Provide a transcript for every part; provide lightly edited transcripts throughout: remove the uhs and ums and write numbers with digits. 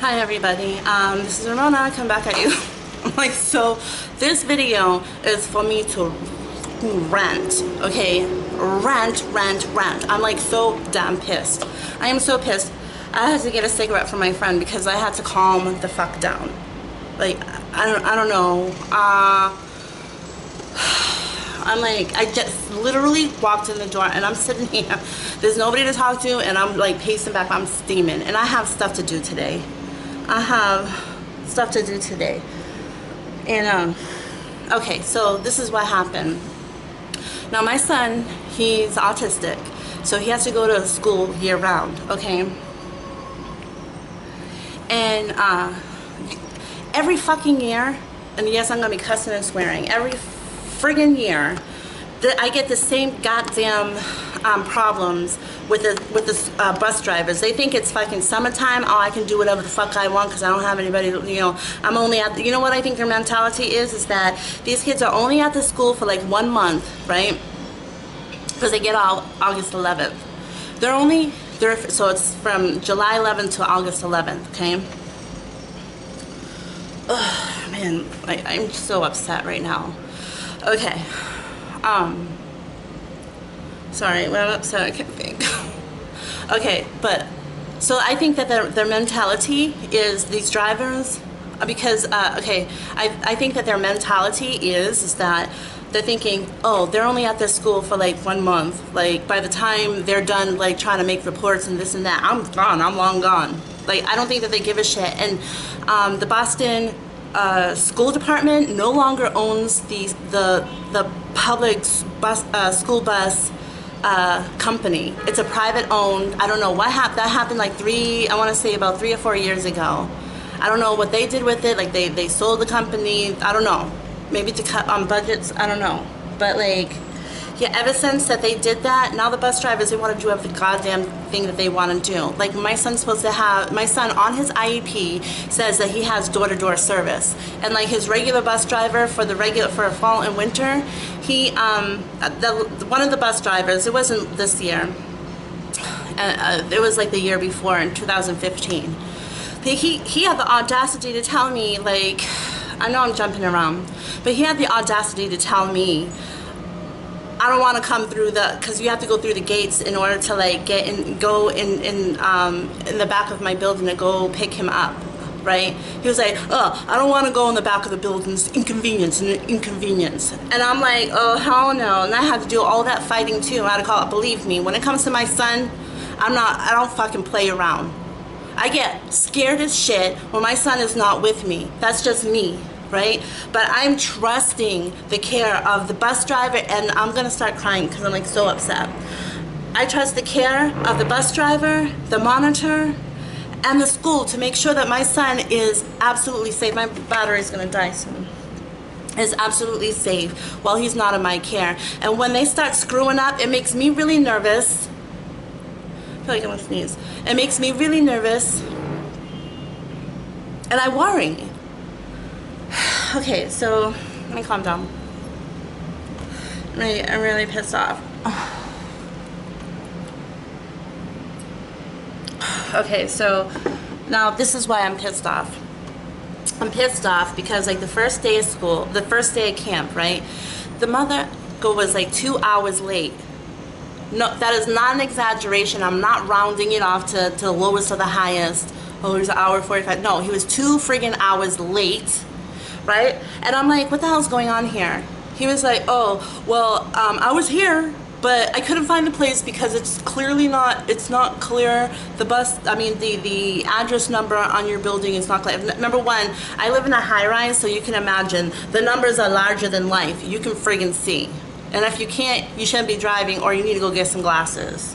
Hi everybody, this is Ramona, come back at you. I'm like, so this video is for me to rant, okay? Rant. I'm like so damn pissed. I am so pissed. I had to get a cigarette from my friend because I had to calm the fuck down. Like, I don't know. I'm like, I just literally walked in the door and I'm sitting here. There's nobody to talk to and I'm like pacing back, I'm steaming. And I have stuff to do today. And okay, so this is what happened. Now my son, he's autistic, so he has to go to school year round, okay? And every fucking year, and yes, I'm gonna be cussing and swearing, every friggin' year, I get the same goddamn problems with the bus drivers. They think it's fucking summertime. Oh, I can do whatever the fuck I want because I don't have anybody to, you know, I'm only at, you know what I think their mentality is that these kids are only at the school for like 1 month, right? Because they get out August 11th. So it's from July 11th to August 11th, okay? Ugh, man, I'm so upset right now. Okay. Sorry, when I'm upset I can't think. Okay, but so I think that their mentality is these drivers, because okay, I think that their mentality is that they're thinking, oh, they're only at this school for like 1 month. Like by the time they're done like trying to make reports and this and that, I'm gone. I'm long gone. Like I don't think that they give a shit. And the Boston school department no longer owns the public bus school bus company. It's a private owned. I don't know what happened. That happened like I want to say about 3 or 4 years ago. I don't know what they did with it. Like they sold the company. I don't know. Maybe to cut on budgets. I don't know. But like, yeah, ever since that they did that, now the bus drivers, they want to do every goddamn thing that they want to do. Like my son on his IEP says that he has door-to-door service. And like his regular bus driver for fall and winter, one of the bus drivers, it wasn't this year, it was like the year before in 2015. He had the audacity to tell me, like, I know I'm jumping around, but he had the audacity to tell me, I don't want to come through because you have to go through the gates in order to like go in the back of my building to go pick him up, right? He was like, oh, I don't want to go in the back of the building, it's inconvenience. And I'm like, oh, hell no. And I had to do all that fighting too. I had to call it. Believe me, when it comes to my son, I don't fucking play around. I get scared as shit when my son is not with me. That's just me. Right? But I'm trusting the care of the bus driver, and I'm gonna start crying because I'm like so upset. I trust the care of the bus driver, the monitor, and the school to make sure that my son is absolutely safe. My battery's gonna die soon. Is absolutely safe while he's not in my care. And when they start screwing up, it makes me really nervous. I feel like I'm gonna sneeze. It makes me really nervous, and I worry. Okay, so let me calm down. I'm really pissed off. Okay, so now this is why I'm pissed off. I'm pissed off because like the first day of school, the first day of camp, right? The mother was like 2 hours late. No, that is not an exaggeration. I'm not rounding it off to the lowest or the highest. Oh, it was an hour 45. No, he was 2 friggin' hours late. Right? And I'm like, what the hell's going on here? He was like, oh, well, I was here, but I couldn't find the place because it's not clear. The address number on your building is not clear. Number one, I live in a high rise, so you can imagine the numbers are larger than life. You can friggin' see. And if you can't, you shouldn't be driving, or you need to go get some glasses.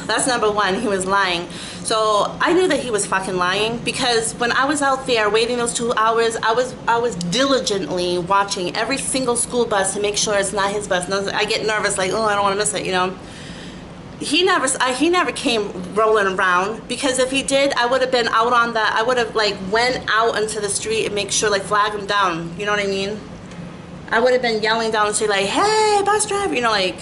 That's number one. He was lying. So I knew that he was fucking lying because when I was out there waiting those 2 hours, I was diligently watching every single school bus to make sure it's not his bus. I get nervous, like, oh, I don't want to miss it, you know. He never came rolling around, because if he did, I would have been out on the, I would have like went out into the street and make sure, like, flag him down, you know what I mean? I would have been yelling down the street like, hey, bus driver, you know, like.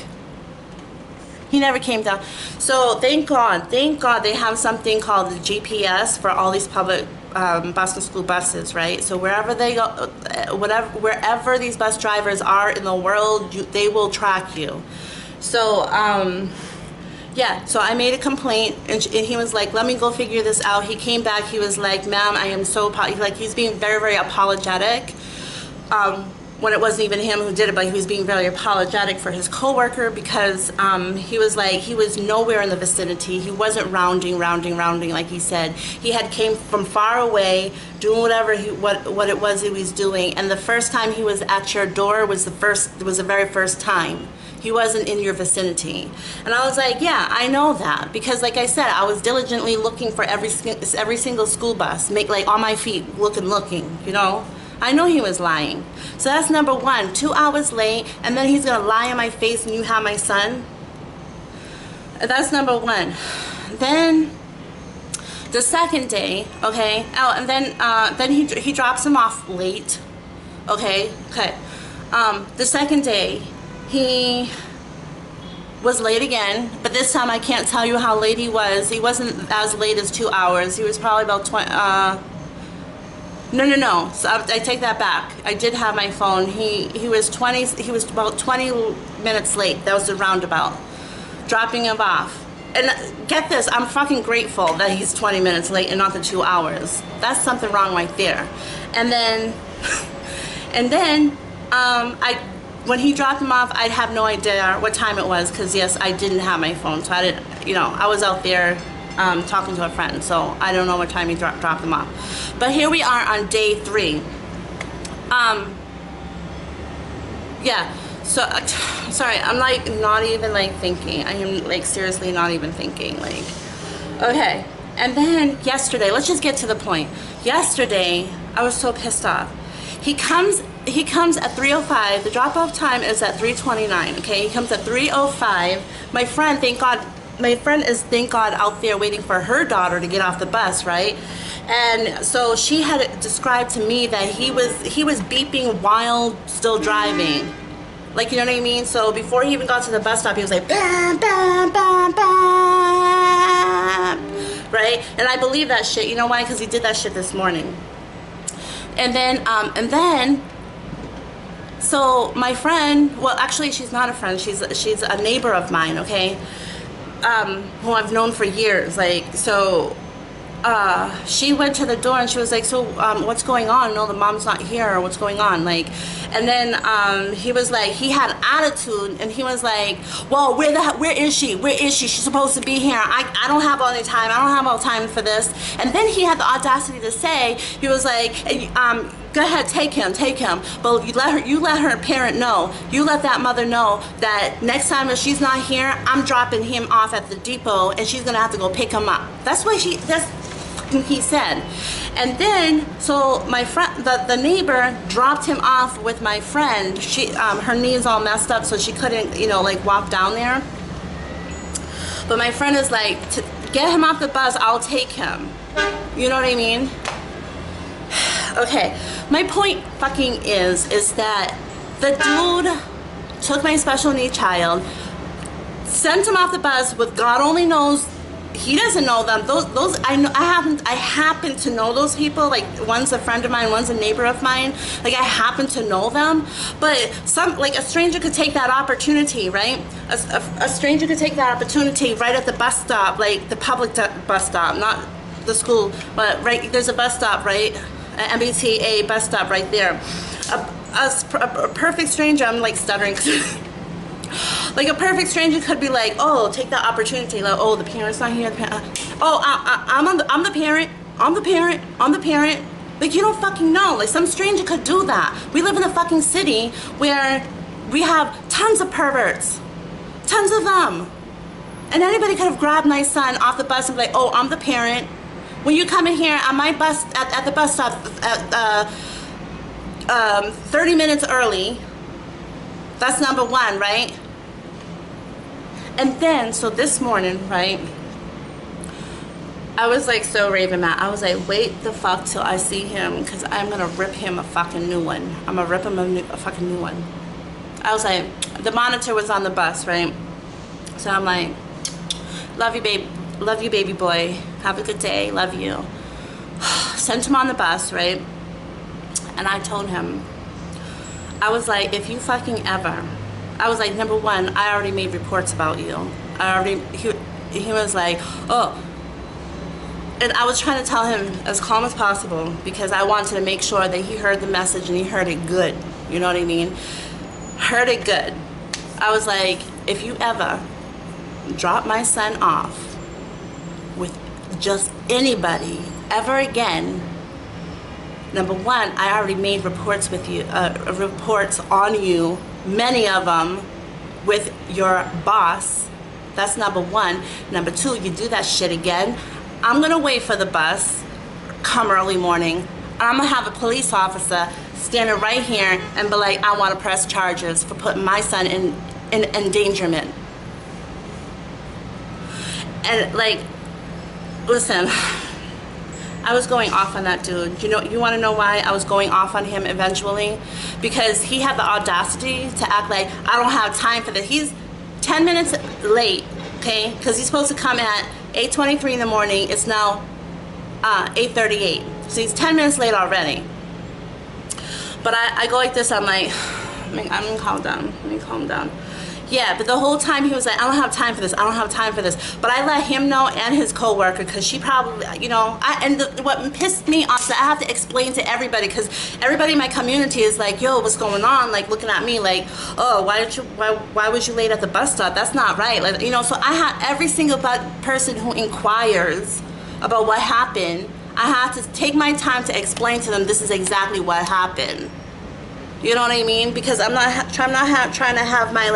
He never came down. So thank God they have something called the GPS for all these public Boston school buses, right? So wherever they go, wherever these bus drivers are in the world, they will track you. So yeah, so I made a complaint, and he was like, let me go figure this out. He came back, he was like, ma'am, I am so, like, he's being very, very apologetic. When it wasn't even him who did it, but he was being very apologetic for his coworker, because he was like, he was nowhere in the vicinity. He wasn't rounding like he said. He had came from far away, doing whatever what it was he was doing, and the first time he was at your door was the very first time. He wasn't in your vicinity. And I was like, yeah, I know that, because like I said, I was diligently looking for every single school bus, like on my feet, looking, you know. I know he was lying. So that's number one. 2 hours late, and then he's gonna lie in my face, and you have my son. That's number one. Then the second day, okay. Oh, and then he drops him off late. Okay. The second day, he was late again, but this time I can't tell you how late he was. He wasn't as late as 2 hours. He was probably about 20. No. So I take that back. I did have my phone. He was about 20 minutes late. That was the roundabout. Dropping him off. And get this, I'm fucking grateful that he's 20 minutes late and not the 2 hours. That's something wrong right there. And then when he dropped him off, I'd have no idea what time it was, because yes, I didn't have my phone, so I didn't, you know, I was out there talking to a friend, so I don't know what time he dropped him off. But here we are on day 3. Yeah, so sorry, I'm like not even like thinking. I am like seriously not even thinking, like, okay. And then yesterday, let's just get to the point. Yesterday, I was so pissed off. He comes at 3:05. The drop-off time is at 3:29. Okay, he comes at 3:05. My friend, thank God, out there waiting for her daughter to get off the bus, right? And so she had described to me that he was beeping while still driving, like, you know what I mean? So before he even got to the bus stop, he was like, bam, bam, bam, bam, right? And I believe that shit. You know why? Because he did that shit this morning. And then, so my friend, well, actually, she's not a friend. She's a neighbor of mine, okay, who I've known for years. Like, so she went to the door and she was like, so what's going on? No, the mom's not here, or what's going on? Like, and then he was like, he had attitude, and he was like, well, where is she? Where is she? She's supposed to be here. I don't have all the time. I don't have all time for this. And then he had the audacity to say, he was like, go ahead, take him, but you let her parent know, you let that mother know that next time if she's not here, I'm dropping him off at the depot, and she's gonna have to go pick him up. That's what he said. And then, so my friend, the neighbor dropped him off with my friend. She, her knee is all messed up, so she couldn't, you know, like walk down there. But my friend is like, to get him off the bus, I'll take him. You know what I mean? Okay, my point fucking is that the dude took my special needs child, sent him off the bus with God only knows, he doesn't know them. Those I happen to know those people. Like, one's a friend of mine, one's a neighbor of mine. Like, I happen to know them. But a stranger could take that opportunity, right? A stranger could take that opportunity right at the bus stop, like the public bus stop, not the school, but right, there's a bus stop, right? An MBTA bus stop right there. A perfect stranger, I'm like stuttering. Like, a perfect stranger could be like, oh, take that opportunity. Like, oh, the parent's not here. I'm the parent. Like, you don't fucking know. Like, some stranger could do that. We live in a fucking city where we have tons of perverts. Tons of them. And anybody could have grabbed my son off the bus and be like, oh, I'm the parent. When you come in here on my bus, at the bus stop, 30 minutes early, that's number one, right? And then, so this morning, right, I was like so raving mad. I was like, wait the fuck till I see him, because I'm going to rip him a fucking new one. I'm going to rip him a fucking new one. I was like, the monitor was on the bus, right? So I'm like, love you, babe. Love you, baby boy. Have a good day. Love you. Sent him on the bus, right? And I told him, I was like, if you fucking ever, I was like, number one, I already made reports about you. He was like, oh. And I was trying to tell him as calm as possible because I wanted to make sure that he heard the message and he heard it good. You know what I mean? Heard it good. I was like, if you ever drop my son off with just anybody ever again, number one, I already made reports with you, reports on you, many of them with your boss. That's number one. Number two, you do that shit again, I'm gonna wait for the bus, come early morning. I'm gonna have a police officer standing right here and be like, I wanna press charges for putting my son in endangerment. And like, listen, I was going off on that dude. You want to know why I was going off on him eventually? Because he had the audacity to act like I don't have time for this. He's 10 minutes late, okay? Because he's supposed to come at 8:23 in the morning. It's now 8:38. So he's 10 minutes late already. But I go like this. I'm like, I'm gonna calm down. Let me calm down. Yeah, but the whole time he was like, I don't have time for this. I don't have time for this. But I let him know and his coworker because she probably, what pissed me off is that I have to explain to everybody because everybody in my community is like, yo, what's going on? Like looking at me like, oh, why was you late at the bus stop? That's not right. Like, so I had every single person who inquires about what happened, I have to take my time to explain to them this is exactly what happened. You know what I mean? Because I'm not trying to have my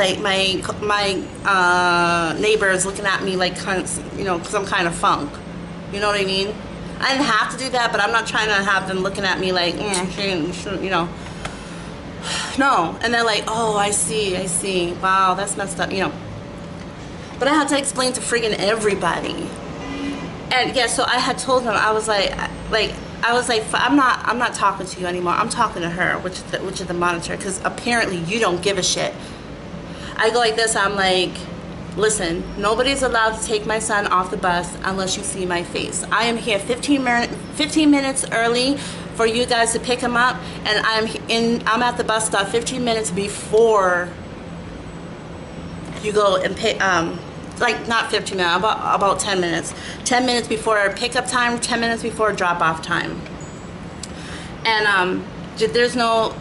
neighbors looking at me like some kind of funk. You know what I mean? I didn't have to do that, but I'm not trying to have them looking at me like, No, and they're like, oh, I see. Wow, that's messed up, But I had to explain to friggin' everybody. And yeah, so I had told them, I was like, I'm not talking to you anymore. I'm talking to her, which is the monitor, because apparently you don't give a shit. I go like this. I'm like, listen, nobody's allowed to take my son off the bus unless you see my face. I am here 15 minutes early for you guys to pick him up, and I'm at the bus stop 15 minutes before you go and pick. Like not 15 minutes, about 10 minutes. 10 minutes before pickup time, 10 minutes before drop-off time. And there's no,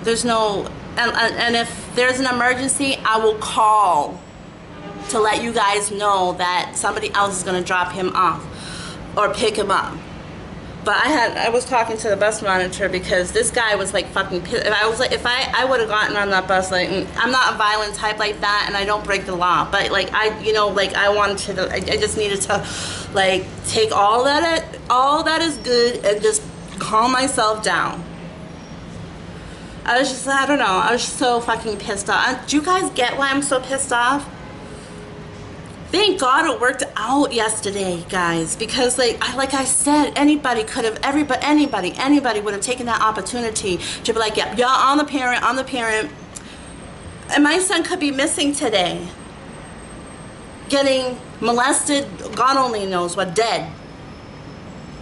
and if there's an emergency, I will call to let you guys know that somebody else is gonna drop him off or pick him up. But I was talking to the bus monitor because this guy was like fucking pissed. If I would have gotten on that bus, like, I'm not a violent type like that, and I don't break the law. But like I wanted to, I just needed to, like, take all that is good and just calm myself down. I was just, I don't know, I was so fucking pissed off. Do you guys get why I'm so pissed off? Thank God it worked out yesterday, guys, because like I said, anybody would have taken that opportunity to be like, yeah, I'm the parent, and my son could be missing today, getting molested, God only knows what, dead.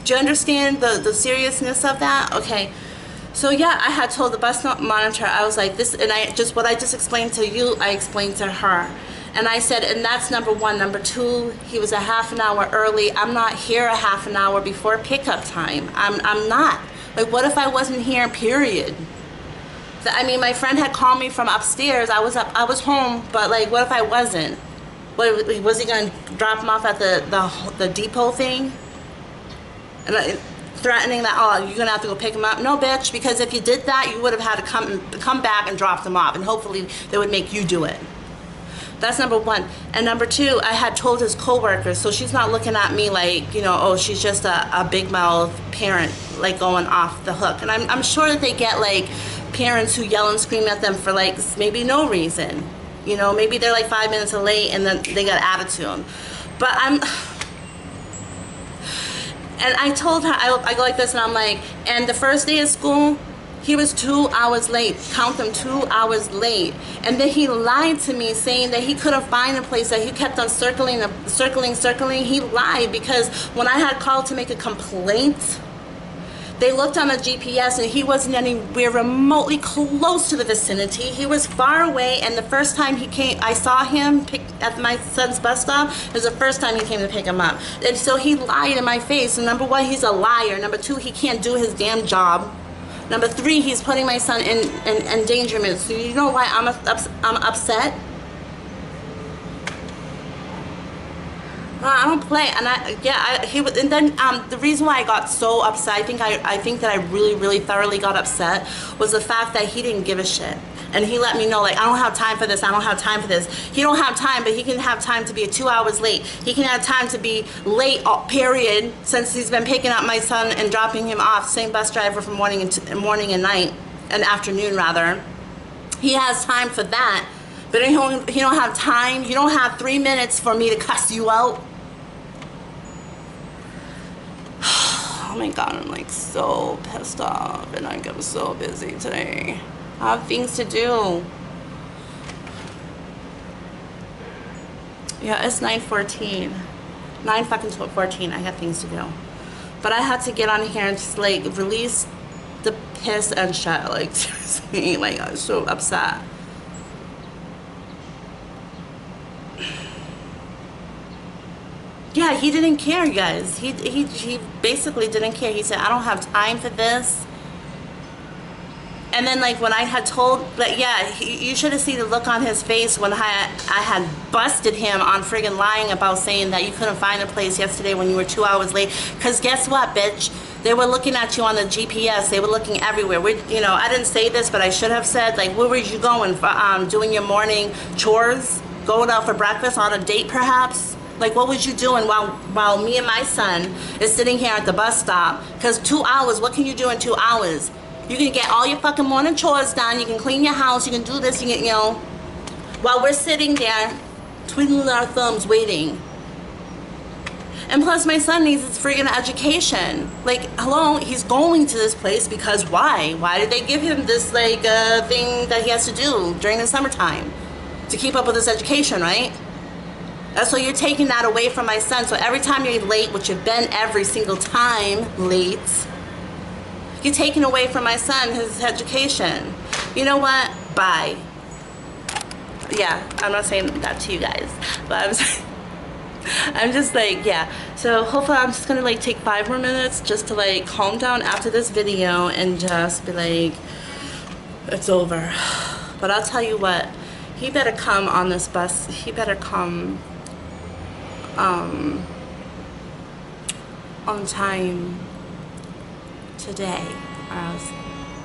Do you understand the seriousness of that? Okay. So yeah, I had told the bus monitor, I was like, this, and what I just explained to you, I explained to her. And I said, and that's number one. Number two, he was a half an hour early. I'm not here a half an hour before pickup time. I'm not. Like, what if I wasn't here, period? So, I mean, my friend had called me from upstairs. I was home, but like, what if I wasn't? Was he gonna drop him off at the depot thing? And threatening that, oh, you're gonna have to go pick him up? No, bitch, because if you did that, you would have had to come back and drop them off, and hopefully they would make you do it. That's number one. And number two, I had told his coworkers, so she's not looking at me like, oh, she's just a big mouth parent, like going off the hook. And I'm sure that they get like parents who yell and scream at them for like maybe no reason. Maybe they're like 5 minutes late and then they got attitude. But and I told her, I go like this, and I'm like, and the first day of school, He was 2 hours late. Count them, 2 hours late. And then he lied to me saying that he couldn't find a place, that he kept on circling. He lied because when I had called to make a complaint, they looked on the GPS and he wasn't anywhere remotely close to the vicinity. He was far away, and the first time he came, I saw him at my son's bus stop. It was the first time he came to pick him up. And so he lied in my face. And number one, he's a liar. Number two, he can't do his damn job. Number three, he's putting my son in endangerment. So you know why I'm upset? I don't play, and he was, and then the reason why I got so upset, I think that I really thoroughly got upset, was the fact that he didn't give a shit, and he let me know, like, I don't have time for this. I don't have time for this. He don't have time, but he can have time to be 2 hours late. He can have time to be late, period, since he's been picking up my son and dropping him off. Same bus driver from morning and night, and afternoon rather. He has time for that. But he don't have time. You don't have 3 minutes for me to cuss you out. Oh my God, I'm like so pissed off, and like I'm so busy today. I have things to do. Yeah, it's 9:14. 9:14. I got things to do. But I had to get on here and just like release the piss and shit. Like seriously, like I was so upset. Yeah, he didn't care, you guys. He basically didn't care. He said, I don't have time for this. And then, like, when I had told, like, yeah, you should have seen the look on his face when I had busted him on friggin' lying about saying that you couldn't find a place yesterday when you were 2 hours late. Because guess what, bitch? They were looking at you on the GPS. They were looking everywhere. You know, I didn't say this, but I should have said, like, where were you going? For, doing your morning chores? Going out for breakfast? On a date, perhaps? Like, what was you doing while me and my son is sitting here at the bus stop? Because 2 hours, what can you do in 2 hours? You can get all your fucking morning chores done. You can clean your house. You can do this. You can, you know, while we're sitting there twiddling our thumbs waiting. And plus, my son needs his friggin' education. Like, hello, he's going to this place because why? Why did they give him this, like, thing that he has to do during the summertime? To keep up with his education, right? So you're taking that away from my son. So every time you're late, which you've been every single time late, you're taking away from my son his education. You know what? Bye. Yeah, I'm not saying that to you guys, but I'm just like, yeah. So hopefully I'm just gonna like take 5 more minutes just to like calm down after this video and just be like, it's over. But I'll tell you what, he better come on this bus. He better come on time today, or else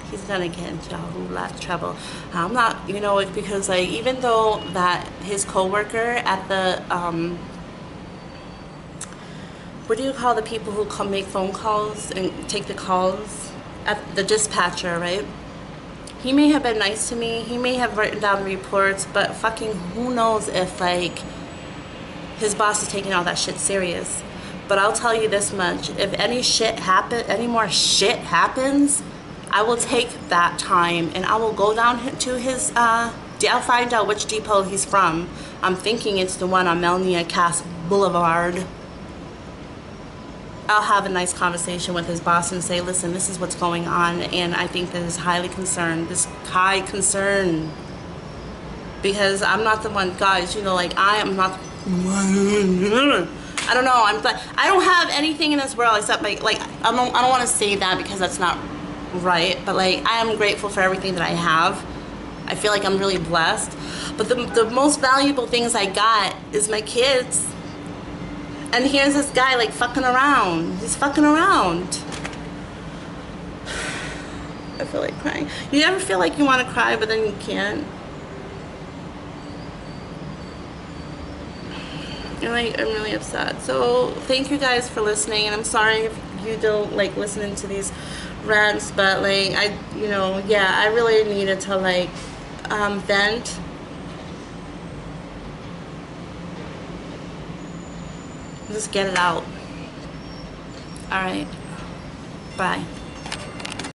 he's gonna get into a whole lot of trouble. I'm not, you know, because like even though that his co-worker at the what do you call the people who come make phone calls and take the calls, at the dispatcher, right? He may have been nice to me, he may have written down reports, but fucking who knows if like his boss is taking all that shit serious. But I'll tell you this much, if any more shit happens, I will take that time and I will go down to his, I'll find out which depot he's from. I'm thinking it's the one on Melnia Cass Boulevard. I'll have a nice conversation with his boss and say, listen, this is what's going on, and I think that is highly concerned, this high concern. Because I'm not the one, guys, you know, like I am not, I don't know, I don't have anything in this world except like I don't want to say that because that's not right, but like I am grateful for everything that I have. I feel like I'm really blessed, but the most valuable things I got is my kids. And here's this guy like fucking around. He's fucking around. I feel like crying. You ever feel like you want to cry but then you can't? And like, I'm really upset. So thank you guys for listening, and I'm sorry if you don't like listening to these rants, but like you know, yeah, I really needed to like vent. Just get it out. All right. Bye.